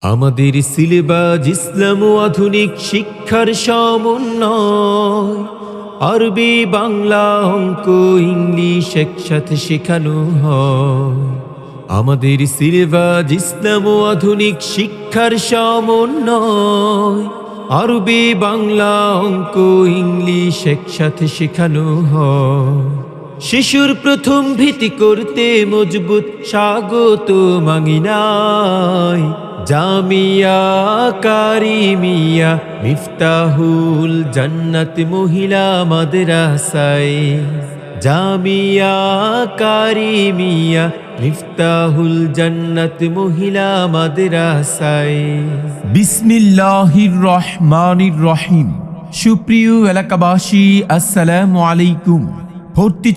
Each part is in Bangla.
আমাদের সিলেবাস ইসলাম ও আধুনিক শিক্ষার সমন্বয়। আরবি, বাংলা, অঙ্ক, ইংলিশ একসাথে শেখানো হয়। আমাদের সিলেবাস ইসলাম ও আধুনিক শিক্ষার সমন্বয়। আরবি, বাংলা, অঙ্ক, ইংলিশ একসাথে শেখানো হয়। শিশুর প্রথম ভীতি করতে মজবুত স্বাগত মাঙ্গিনাই। জামিয়া কারিমিয়া মিফতাহুল জান্নাত মহিলা মাদ্রাসায়। জামিয়া কারিমিয়া মিফতাহুল জান্নাত মহিলা মাদ্রাসায়। বিসমিল্লাহির রহমানির রহিম। সুপ্রিয় এলাকাবাসী, আসসালামু আলাইকুম। ভর্তি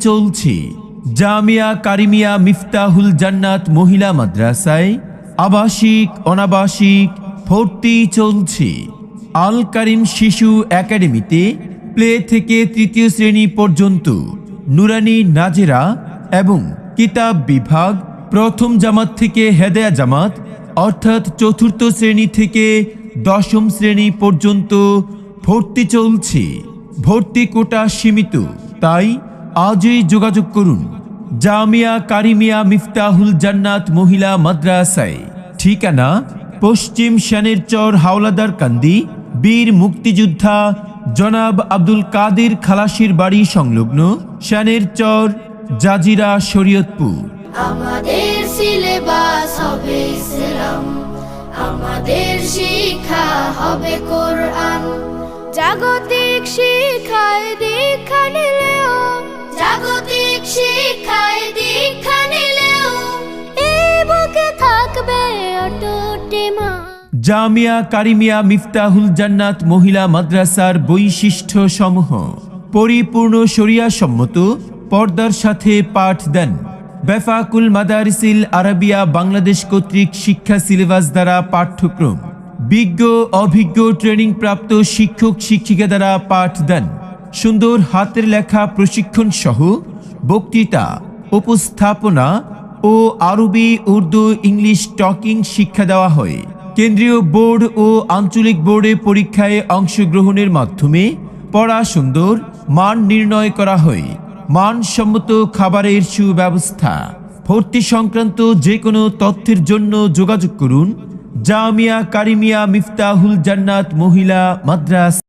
চলছে জামিয়া কারিমিয়া মিফতাহুল জান্নাত মহিলা মাদ্রাসায় আবাসিক অনাবাসিক ভর্তি চলছে। আল কারিম শিশু একাডেমিতে প্লে থেকে তৃতীয় শ্রেণী পর্যন্ত নুরানি নাজেরা এবং কিতাব বিভাগ, প্রথম জামাত থেকে হেদায়া জামাত অর্থাৎ চতুর্থ শ্রেণী থেকে দশম শ্রেণী পর্যন্ত ভর্তি চলছে। ভর্তি কোটা সীমিত, তাই আজই যোগাযোগ করুন জামিয়া কারিমিয়া মিফতাহুল জান্নাত মহিলা মাদ্রাসায়। ঠিকানা পশ্চিম শ্যানেরচর হাওলাদার কান্দি, বীর মুক্তিযোদ্ধা জনাব আব্দুল কাদের খালাসির বাড়ি সংলগ্ন শ্যানেরচর, জাজিরা, শরীয়তপুর। আমাদের সিলেবাস হবে ইসলাম, আমাদের শিক্ষা হবে কোরআন। জাগতিক শিক্ষায় দীক্ষা নিলেও, জাগতিক শিক্ষায় দীক্ষা নিলেও এই বুকে থাকবে অটুট ঈমান। জামিয়া কারিমিয়া মিফতাহুল জান্নাত মহিলা মাদ্রাসার বৈশিষ্ট্য সমূহ: পরিপূর্ণ শরিয়া সম্মত পর্দার সাথে পাঠ দেন। বেফাকুল মাদারিসিল আরাবিয়া বাংলাদেশ কর্তৃক শিক্ষা সিলেবাস দ্বারা পাঠ্যক্রম। বিজ্ঞ অভিজ্ঞ ট্রেনিং প্রাপ্ত শিক্ষক শিক্ষিকা দ্বারা পাঠ দেন। সুন্দর হাতের লেখা প্রশিক্ষণ সহ বক্তৃতা, উপস্থাপনা ও আরবি, উর্দু, ইংলিশ টকিং শিক্ষা দেওয়া হয়। কেন্দ্রীয় বোর্ড ও আঞ্চলিক বোর্ডে পরীক্ষায় অংশগ্রহণের মাধ্যমে পড়া সুন্দর মান নির্ণয় করা হয়। মানসম্মত খাবারের সুব্যবস্থা। ভর্তি সংক্রান্ত যে কোনো তথ্যের জন্য যোগাযোগ করুন জামিয়া কারিমিয়া মিফতাহুল জান্নাত মহিলা মাদ্রাসা।